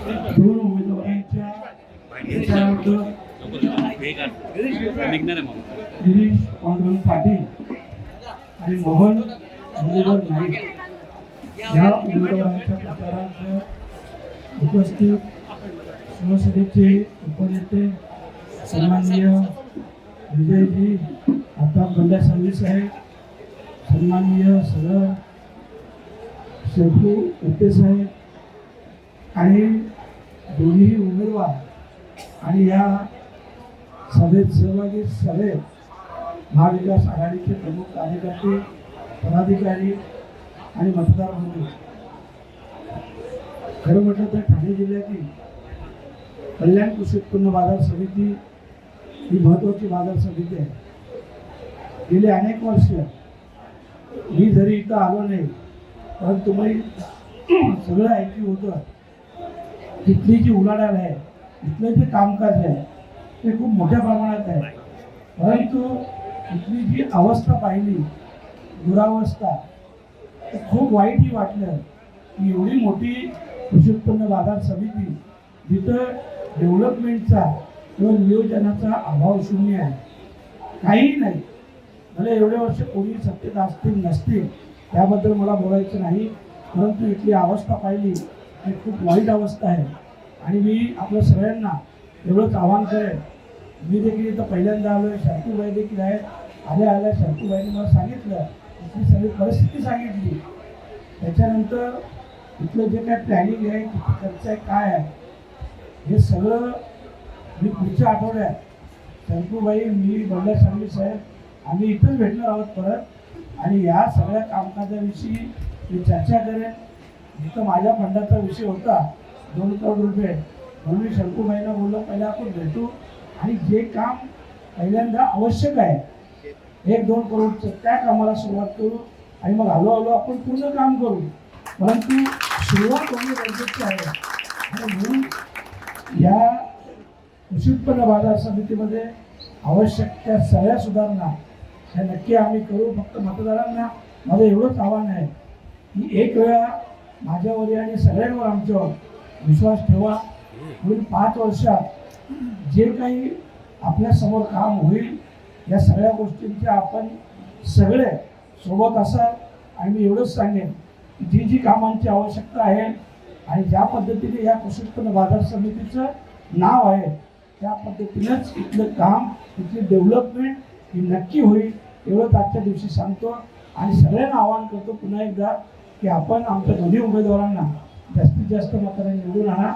दोन उमेदवारांच्या प्रचाराबद्दल गिरीश पांडुरंग पाटील आणि मोहन मुरलीधर नाईक या उमेदवारांच्या प्रचारार्थ उपस्थित शिवसेनेचे उपनेते सन्माननीय विजयजी आता बंड्या सांगली साहेब, सन्माननीय सर शेखू उते साहेब आणि दोन्ही उमेदवार आणि या सभेत सहभागी सगळे महाविकास आघाडीचे प्रमुख कार्यकर्ते, पदाधिकारी आणि मतदार बंधू. खरं म्हटलं तर ठाणे जिल्ह्यातील कल्याण कृषी उत्पन्न बाजार समिती ही महत्त्वाची बाजार समिती आहे. गेले अनेक वर्ष मी जरी इथं आलो नाही परंतु मी सगळं ऐकलं होतं. तिथली जी उलाढाल आहे, इथलं जे कामकाज आहे ते खूप मोठ्या प्रमाणात आहे. परंतु इथली जी अवस्था पाहिली, दुरावस्था, ते खूप वाईटही वाटलं की एवढी मोठी कृषी उत्पन्न बाजार समिती जिथं डेव्हलपमेंटचा किंवा नियोजनाचा अभाव शून्य आहे, काहीही नाही. मला एवढे वर्ष कोणी सत्तेत असतील नसतील त्याबद्दल मला बोलायचं नाही, परंतु इथली अवस्था पाहिली ही खूप वाईट अवस्था आहे. आणि मी आपल्या सगळ्यांना एवढंच आवाहन करेन, मी देखील इथं पहिल्यांदा आलो आहे, शांतूबाई देखील आहेत. आल्या शांतूबाईंनी मला सांगितलं, इथली सगळी परिस्थिती सांगितली. त्याच्यानंतर इथलं जे काय प्लॅनिंग आहे, किती खर्च आहे, काय आहे, हे सगळं मी पुढच्या आठवड्यात शंकूबाई, मी बंड्या सांगली साहेब आम्ही इथंच भेटणार आहोत परत. आणि या सगळ्या कामकाजाविषयी मी चर्चा करेन. जिथं माझ्या फंडाचा विषय होता 2 करोड रुपये, म्हणून मी शंकूबाईंना बोललो पहिला आपण भेटू आणि जे काम पहिल्यांदा आवश्यक आहे 1-2 करोडचं त्या कामाला सुरुवात करू आणि मग हळूहळू आपण पूर्ण काम करू. परंतु सुरुवात होणे गरजेची आहे. आणि म्हणून या कृषी उत्पन्न बाजार समितीमध्ये आवश्यक त्या सगळ्या सुधारणा ह्या नक्की आम्ही करू. फक्त मतदारांना माझं एवढंच आव्हान आहे की एक वेळा माझ्यावर आणि सगळ्यांवर आमच्यावर विश्वास ठेवा. पुढील 5 वर्षात जे काही आपल्यासमोर काम होईल या सगळ्या गोष्टींच्या आपण सगळे सोबत असाल. आणि मी एवढंच सांगेन की जी कामांची आवश्यकता आहे आणि ज्या पद्धतीने या कृषी उत्पन्न बाजार समितीचं नाव आहे त्या पद्धतीनंच इथलं काम, इथली डेव्हलपमेंट ही नक्की होईल एवढंच आजच्या दिवशी सांगतो. आणि सगळ्यांना आवाहन करतो पुन्हा एकदा की आपण आमच्या दोन्ही उमेदवारांना जास्तीत जास्त मताने निवडून आणा.